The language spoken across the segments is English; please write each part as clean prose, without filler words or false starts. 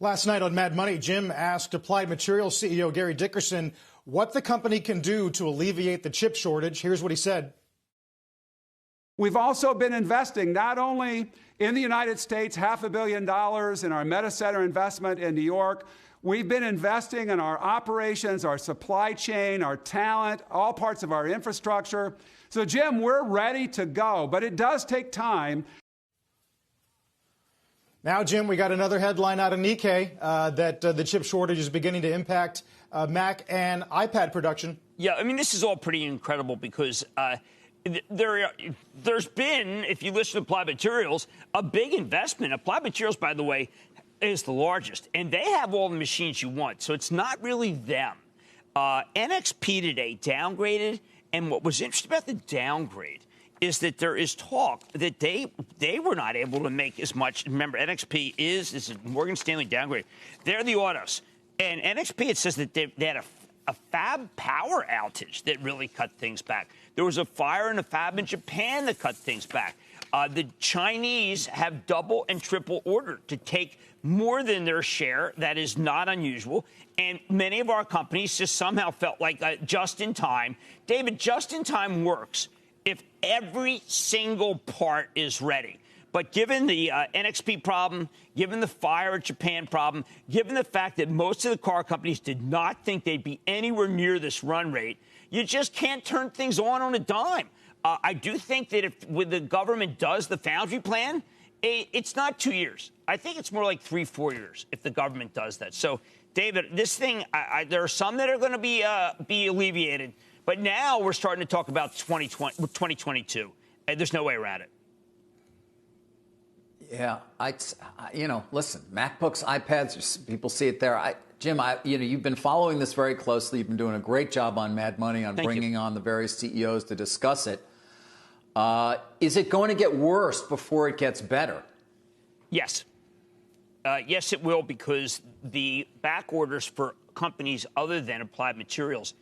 Last night on Mad Money, Jim asked Applied Materials CEO Gary Dickerson what the company can do to alleviate the chip shortage. Here's what he said. We've also been investing not only in the United States, $500 million in our Meta Center investment in New York. We've been investing in our operations, our supply chain, our talent, all parts of our infrastructure. So, Jim, we're ready to go, but it does take time. Now, Jim, we got another headline out of Nikkei that the chip shortage is beginning to impact Mac and iPad production. Yeah, I mean, this is all pretty incredible because there's been, if you listen to Applied Materials, a big investment. Applied Materials, by the way, is the largest, and they have all the machines you want, so it's not really them. NXP today downgraded, and what was interesting about the downgrade is that there is talk that they were not able to make as much. Remember, NXP this is Morgan Stanley downgrade. They're the autos. And NXP, it says that they had a fab power outage that really cut things back. There was a fire in a fab in Japan that cut things back. The Chinese have double and triple ordered to take more than their share. That is not unusual. And many of our companies just somehow felt like just in time. David, just in time works if every single part is ready. But given the NXP problem, given the fire at Japan problem, given the fact that most of the car companies did not think they'd be anywhere near this run rate, you just can't turn things on a dime. I do think that when the government does the foundry plan, it's not 2 years. I think it's more like 3-4 years if the government does that. So, David, this thing, there are some that are going to be alleviated. But now we're starting to talk about 2022. And there's no way around it. Yeah, listen, MacBooks, iPads, people see it there. Jim, you've been following this very closely. You've been doing a great job on Mad Money on bringing on the various CEOs to discuss it. Is it going to get worse before it gets better? Yes. Yes, it will, because the back orders for companies other than Applied Materials,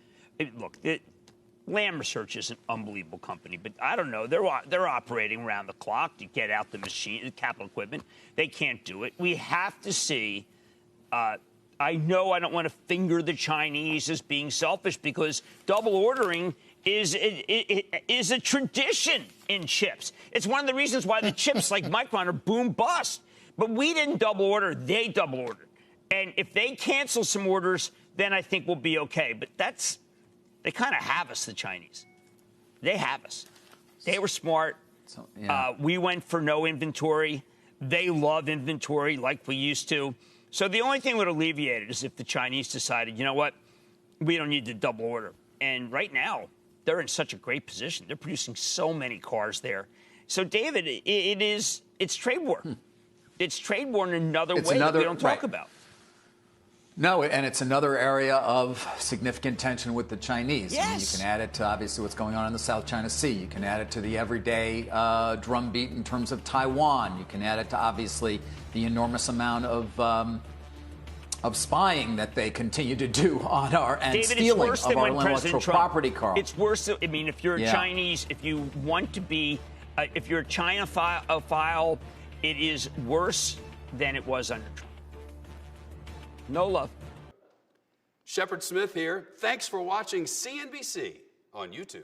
Lam Research is an unbelievable company, but I don't know. They're operating around the clock to get out the machine, the capital equipment. They can't do it. We have to see. I know I don't want to finger the Chinese as being selfish, because double ordering is a tradition in chips. It's one of the reasons why the chips like Micron are boom bust. But we didn't double order. They double ordered. And if they cancel some orders, then I think we'll be okay. But they kind of have us, the Chinese. They have us. They were smart. So, yeah. We went for no inventory. They love inventory like we used to. So the only thing that would alleviate it is if the Chinese decided, you know what, we don't need to double order. And right now, they're in such a great position. They're producing so many cars there. So, David, it's trade war. It's trade war in another way that we don't talk about. No, and it's another area of significant tension with the Chinese. Yes. I mean, you can add it to, obviously, what's going on in the South China Sea. You can add it to the everyday drumbeat in terms of Taiwan. You can add it to, obviously, the enormous amount of spying that they continue to do on David, stealing of our intellectual property, Carl. It's worse. I mean, if you're Chinese, if you want to be, if you're a China file, it is worse than it was under Trump. No love. Shepard Smith here. Thanks for watching CNBC on YouTube.